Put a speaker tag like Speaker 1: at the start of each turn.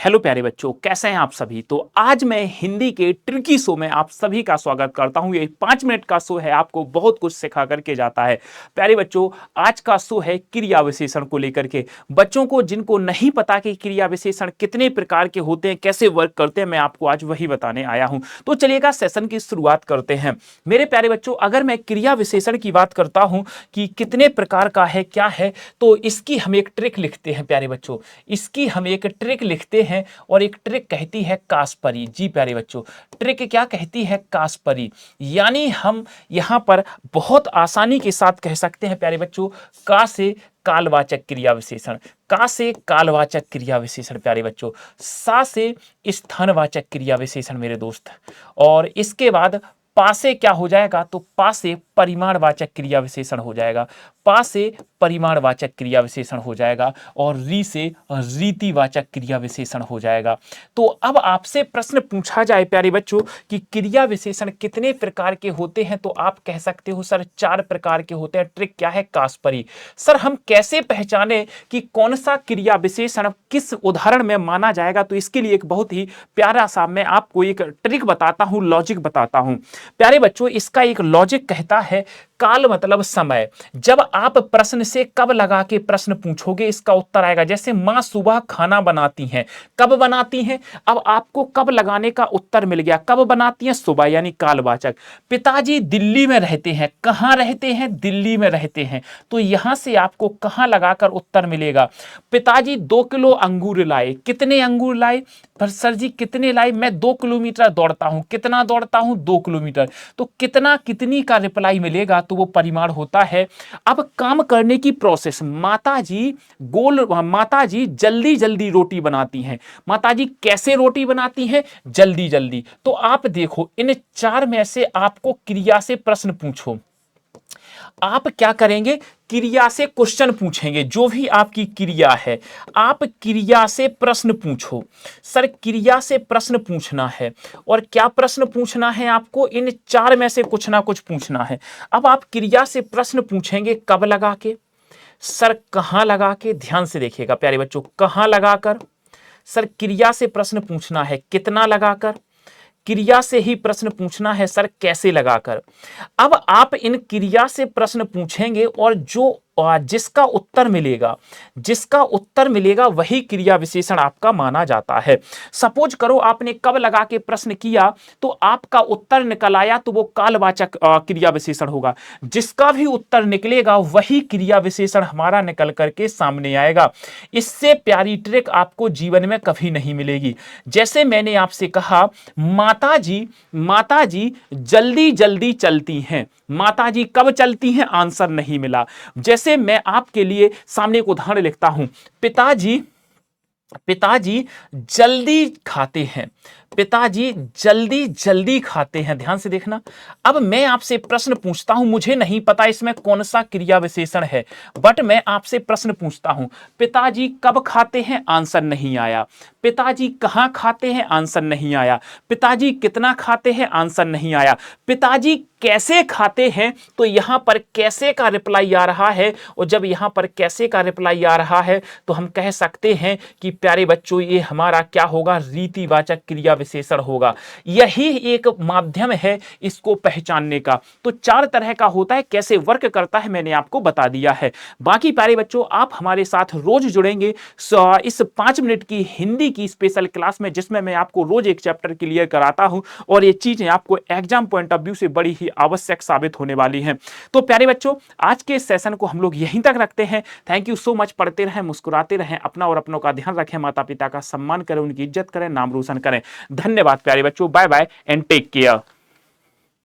Speaker 1: Hello प्यारे बच्चों, कैसे हैं आप सभी। तो आज मैं हिंदी के ट्रिकी शो में आप सभी का स्वागत करता हूं। ये 5 मिनट का शो है, आपको बहुत कुछ सिखा करके जाता है। प्यारे बच्चों, आज का शो है क्रिया विशेषण को लेकर के। बच्चों को जिनको नहीं पता कि क्रिया विशेषण कितने प्रकार के होते हैं, कैसे वर्क करते हैं, मैं आपको आज वही बताने आया हूं। तो चलिएगा सेशन की शुरुआत करते हैं। मेरे प्यारे बच्चों, अगर मैं क्रिया विशेषण की बात करता हूं कि कितने प्रकार का है, क्या है, तो इसकी हम एक ट्रिक लिखते हैं। प्यारे बच्चों, इसकी हम एक ट्रिक लिखते हैं और एक ट्रिक कहती है कास्परी। जी प्यारे बच्चों, ट्रिक क्या कहती है? कास्परी। यानी हम यहां पर बहुत आसानी के साथ कह सकते हैं प्यारे बच्चों, का से कालवाचक क्रिया विशेषण, का से कालवाचक क्रिया विशेषण प्यारे बच्चों, सा से स्थानवाचक क्रिया विशेषण मेरे दोस्त, और इसके बाद पा से क्या हो जाएगा? तो पा से परिमाणवाचक क्रिया विशेषण हो जाएगा, पा से परिमाणवाचक क्रिया विशेषण हो जाएगा, और री से रीतिवाचक क्रिया विशेषण हो जाएगा। तो अब आपसे प्रश्न पूछा जाए प्यारे बच्चों कि क्रिया विशेषण कितने प्रकार के होते हैं, तो आप कह सकते हो सर 4 प्रकार के होते हैं। ट्रिक क्या है? कास्परी। सर हम कैसे पहचाने कि कौन सा क्रिया विशेषण किस उदाहरण में माना जाएगा? तो इसके लिए एक बहुत ही प्यारा सा मैं आपको एक ट्रिक बताता हूं, लॉजिक बताता हूं। प्यारे बच्चों, इसका एक लॉजिक कहता है काल मतलब समय। जब आप प्रश्न से कब लगा के प्रश्न पूछोगे, इसका उत्तर आएगा। जैसे मां सुबह खाना बनाती हैं, कब बनाती हैं? अब आपको कब लगाने का उत्तर मिल गया। कब बनाती हैं? सुबह, यानी कालवाचक। पिताजी दिल्ली में रहते हैं, कहां रहते हैं? दिल्ली में रहते हैं। तो यहां से आपको कहां लगाकर उत्तर मिलेगा? पिताजी 2 किलो अंगूर लाए। कितने अंगूर लाए? पर सर जी कितने लाए? मैं 2 किलोमीटर दौड़ता हूं। कितना दौड़ता हूं? 2 किलोमीटर। तो कितना कितनी का रिप्लाई मिलेगा? तो वो परिमाण होता है। अब काम करने की प्रोसेस, माताजी जल्दी जल्दी रोटी बनाती हैं। माताजी कैसे रोटी बनाती हैं? जल्दी जल्दी। तो आप देखो, इन 4 में से आपको क्रिया से प्रश्न पूछो, आप क्या करेंगे? क्रिया से क्वेश्चन पूछेंगे। जो भी आपकी क्रिया है, आप क्रिया से प्रश्न पूछो। सर क्रिया से प्रश्न पूछना है, और क्या प्रश्न पूछना है आपको? इन 4 में से कुछ ना कुछ पूछना है। अब आप क्रिया से प्रश्न पूछेंगे कब लगा के? सर कहां लगा के? ध्यान से देखिएगा प्यारे बच्चों, कहां लगाकर? सर क्रिया से प्रश्न पूछना है कितना लगाकर? क्रिया से ही प्रश्न पूछना है सर कैसे लगाकर? अब आप इन क्रिया से प्रश्न पूछेंगे और जिसका उत्तर मिलेगा वही क्रिया विशेषण आपका माना जाता है। सपोज करो आपने कब लगा के प्रश्न किया, तो आपका उत्तर निकल आया, तो वो कालवाचक क्रिया विशेषण होगा। जिसका भी उत्तर निकलेगा वही क्रिया विशेषण हमारा निकल करके सामने आएगा। इससे प्यारी ट्रिक आपको जीवन में कभी नहीं मिलेगी। जैसे मैंने आपसे कहा, माताजी जल्दी जल्दी चलती हैं। माताजी कब चलती हैं? आंसर नहीं मिला। जैसे मैं आपके लिए सामने एक उदाहरण लिखता हूं, पिताजी जल्दी खाते हैं। पिताजी जल्दी जल्दी खाते हैं। ध्यान से देखना। अब मैं आपसे प्रश्न पूछता हूं, मुझे नहीं पता इसमें कौन सा क्रिया विशेषण है, बट मैं आपसे प्रश्न पूछता हूं, पिताजी कब खाते हैं? आंसर नहीं आया। पिताजी कहां खाते हैं? आंसर नहीं आया। पिताजी कितना खाते हैं? आंसर नहीं आया। पिताजी कैसे खाते हैं? तो यहां पर कैसे का रिप्लाई आ रहा है, और जब यहां पर कैसे का रिप्लाई आ रहा है, तो हम कह सकते हैं कि प्यारे बच्चों ये हमारा क्या होगा? रीतिवाचक क्रिया विशेषण होगा। यही एक माध्यम है इसको पहचानने का। तो 4 तरह का होता है। कैसे वर्क करता है मैंने आपको बता दिया है। बाकी प्यारे बच्चों, आप हमारे साथ रोज जुड़ेंगे इस 5 मिनट की हिंदी की स्पेशल क्लास में, जिसमें मैं आपको रोज एक चैप्टर क्लियर कराता हूं, और ये चीजें आपको एग्जाम पॉइंट ऑफ व्यू से बड़ी ही आवश्यक साबित होने वाली हैं। तो प्यारे बच्चों, आज के सेशन को हम लोग यहीं तक रखते हैं। Thank you so much. पढ़ते रहें, मुस्कुराते रहें, अपना और अपनों का ध्यान रखें, माता पिता का सम्मान करें, उनकी इज्जत करें, नाम रोशन करें। धन्यवाद प्यारे बच्चों। Bye bye and take care.